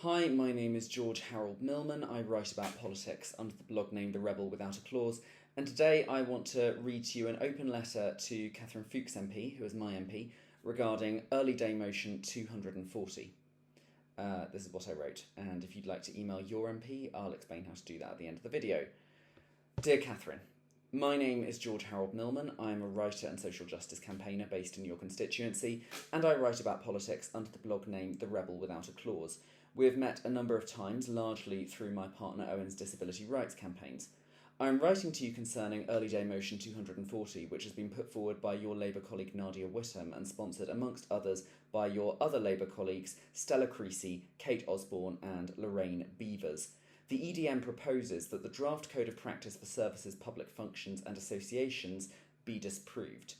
Hi, my name is George Harold Millman. I write about politics under the blog name The Rebel Without a Clause, and today I want to read to you an open letter to Catherine Fookes MP, who is my MP, regarding Early Day Motion 240. This is what I wrote, and if you'd like to email your MP, I'll explain how to do that at the end of the video. Dear Catherine, my name is George Harold Millman. I am a writer and social justice campaigner based in your constituency, and I write about politics under the blog name The Rebel Without a Clause. We have met a number of times, largely through my partner Owen's disability rights campaigns. I am writing to you concerning Early Day Motion 240, which has been put forward by your Labour colleague Nadia Whittome and sponsored, amongst others, by your other Labour colleagues Stella Creasy, Kate Osborne and Lorraine Beavers. The EDM proposes that the draft Code of Practice for Services, Public Functions and Associations be disapproved.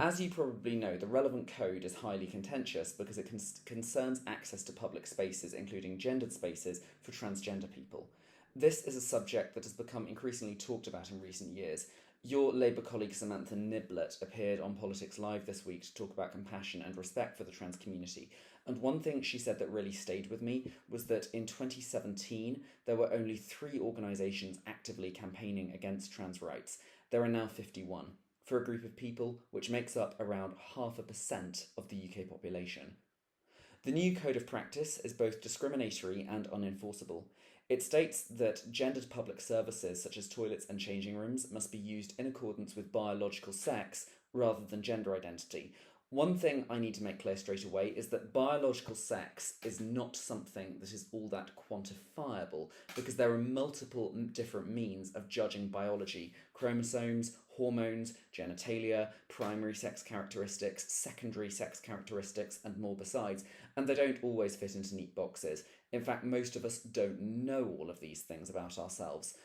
As you probably know, the relevant code is highly contentious because it concerns access to public spaces, including gendered spaces, for transgender people. This is a subject that has become increasingly talked about in recent years. Your Labour colleague Samantha Niblett appeared on Politics Live this week to talk about compassion and respect for the trans community. And one thing she said that really stayed with me was that in 2017, there were only 3 organisations actively campaigning against trans rights. There are now 51. For a group of people which makes up around 0.5% of the UK population. The new Code of Practice is both discriminatory and unenforceable. It states that gendered public services such as toilets and changing rooms must be used in accordance with biological sex rather than gender identity. One thing I need to make clear straight away is that biological sex is not something that is all that quantifiable because there are multiple different means of judging biology: chromosomes, hormones, genitalia, primary sex characteristics, secondary sex characteristics, and more besides, and they don't always fit into neat boxes. In fact, most of us don't know all of these things about ourselves.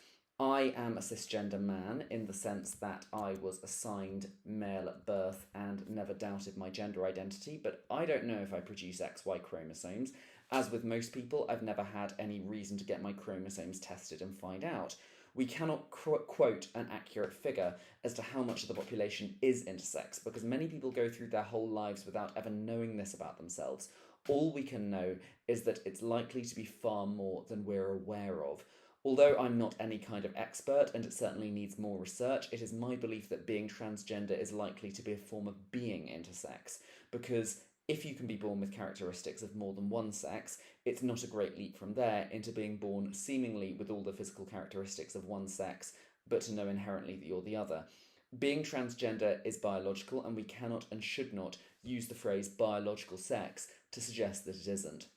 I am a cisgender man in the sense that I was assigned male at birth and never doubted my gender identity, but I don't know if I produce XY chromosomes. As with most people, I've never had any reason to get my chromosomes tested and find out. We cannot quote an accurate figure as to how much of the population is intersex, because many people go through their whole lives without ever knowing this about themselves. All we can know is that it's likely to be far more than we're aware of. Although I'm not any kind of expert, and it certainly needs more research, it is my belief that being transgender is likely to be a form of being intersex, because if you can be born with characteristics of more than one sex, it's not a great leap from there into being born seemingly with all the physical characteristics of one sex, but to know inherently that you're the other. Being transgender is biological, and we cannot and should not use the phrase biological sex to suggest that it isn't.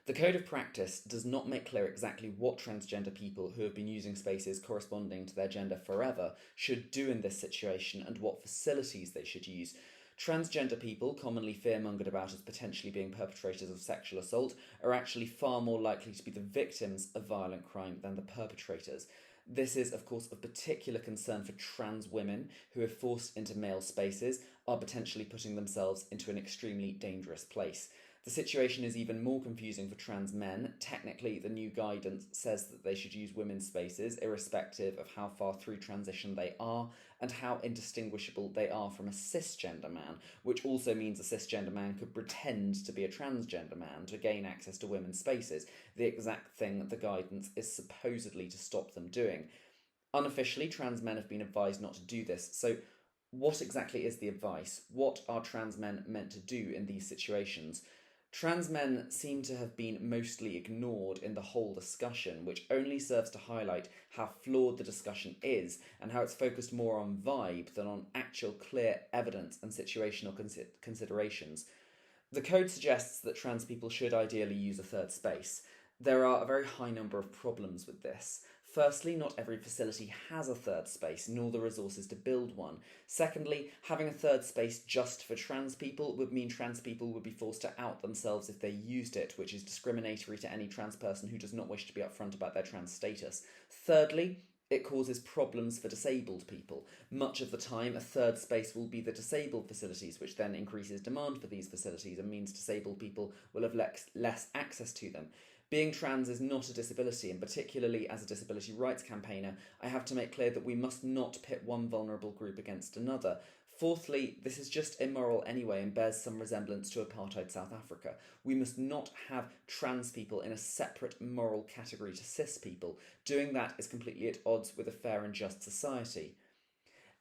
The Code of Practice does not make clear exactly what transgender people who have been using spaces corresponding to their gender forever should do in this situation and what facilities they should use. Transgender people, commonly fearmongered about as potentially being perpetrators of sexual assault, are actually far more likely to be the victims of violent crime than the perpetrators. This is, of course, of particular concern for trans women who, if forced into male spaces, are potentially putting themselves into an extremely dangerous place. The situation is even more confusing for trans men. Technically, the new guidance says that they should use women's spaces, irrespective of how far through transition they are, and how indistinguishable they are from a cisgender man, which also means a cisgender man could pretend to be a transgender man to gain access to women's spaces, the exact thing the guidance is supposedly to stop them doing. Unofficially, trans men have been advised not to do this, so what exactly is the advice? What are trans men meant to do in these situations? Trans men seem to have been mostly ignored in the whole discussion, which only serves to highlight how flawed the discussion is and how it's focused more on vibe than on actual clear evidence and situational considerations. The code suggests that trans people should ideally use a third space. There are a very high number of problems with this. Firstly, not every facility has a third space, nor the resources to build one. Secondly, having a third space just for trans people would mean trans people would be forced to out themselves if they used it, which is discriminatory to any trans person who does not wish to be upfront about their trans status. Thirdly, it causes problems for disabled people. Much of the time, a third space will be the disabled facilities, which then increases demand for these facilities and means disabled people will have less access to them. Being trans is not a disability, and particularly as a disability rights campaigner, I have to make clear that we must not pit one vulnerable group against another. Fourthly, this is just immoral anyway and bears some resemblance to apartheid South Africa. We must not have trans people in a separate moral category to cis people. Doing that is completely at odds with a fair and just society.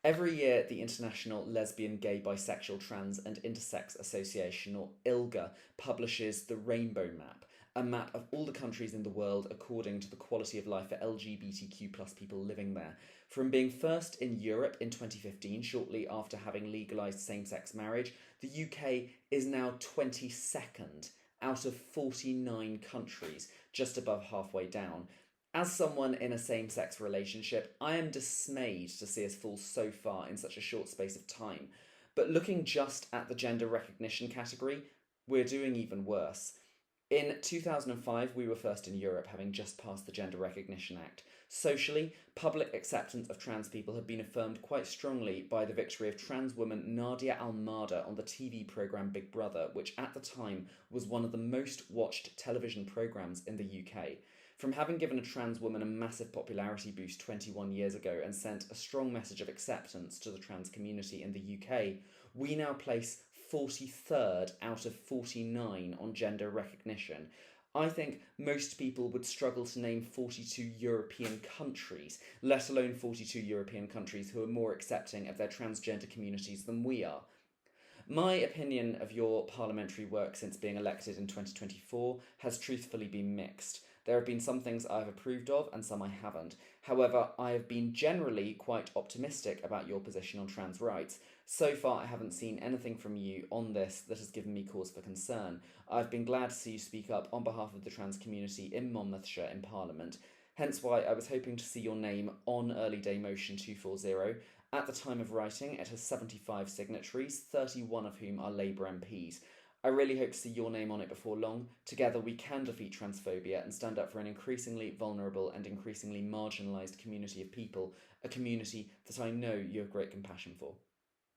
Every year, the International Lesbian, Gay, Bisexual, Trans and Intersex Association, or ILGA, publishes the Rainbow Map, a map of all the countries in the world according to the quality of life for LGBTQ plus people living there. From being first in Europe in 2015, shortly after having legalised same-sex marriage, the UK is now 22nd out of 49 countries, just above halfway down. As someone in a same-sex relationship, I am dismayed to see us fall so far in such a short space of time. But looking just at the gender recognition category, we're doing even worse. In 2005, we were first in Europe, having just passed the Gender Recognition Act. Socially, public acceptance of trans people had been affirmed quite strongly by the victory of trans woman Nadia Almada on the TV programme Big Brother, which at the time was one of the most watched television programmes in the UK. From having given a trans woman a massive popularity boost 21 years ago and sent a strong message of acceptance to the trans community in the UK, we now place 43rd out of 49 on gender recognition. I think most people would struggle to name 42 European countries, let alone 42 European countries who are more accepting of their transgender communities than we are. My opinion of your parliamentary work since being elected in 2024 has truthfully been mixed. There have been some things I've approved of and some I haven't. However, I have been generally quite optimistic about your position on trans rights. So far, I haven't seen anything from you on this that has given me cause for concern. I've been glad to see you speak up on behalf of the trans community in Monmouthshire in Parliament. Hence why I was hoping to see your name on Early Day Motion 240. At the time of writing, it has 75 signatories, 31 of whom are Labour MPs. I really hope to see your name on it before long. Together we can defeat transphobia and stand up for an increasingly vulnerable and increasingly marginalised community of people, a community that I know you have great compassion for.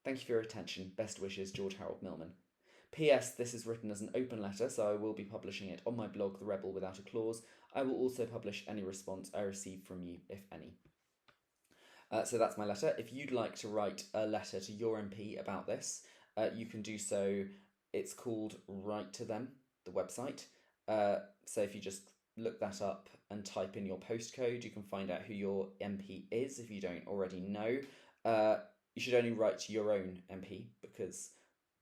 Thank you for your attention. Best wishes, George Harold Millman. P.S. This is written as an open letter, so I will be publishing it on my blog, The Rebel Without a Clause. I will also publish any response I receive from you, if any. So that's my letter. If you'd like to write a letter to your MP about this, you can do so. It's called Write to Them, the website. So if you just look that up and type in your postcode, you can find out who your MP is if you don't already know. You should only write to your own MP because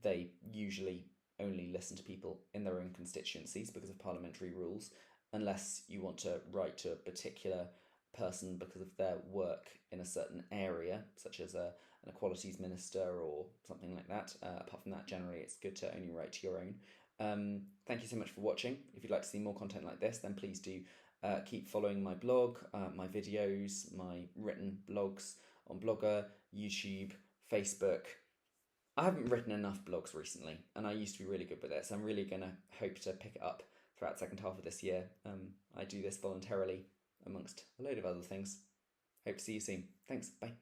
they usually only listen to people in their own constituencies because of parliamentary rules, unless you want to write to a particular person because of their work in a certain area, such as an equalities minister or something like that. Apart from that, generally it's good to only write to your own. Thank you so much for watching. If you'd like to see more content like this, then please do keep following my blog, my videos, my written blogs on Blogger, YouTube, Facebook. I haven't written enough blogs recently, and I used to be really good with it, so I'm really going to hope to pick it up throughout the second half of this year. I do this voluntarily amongst a load of other things. Hope to see you soon. Thanks. Bye.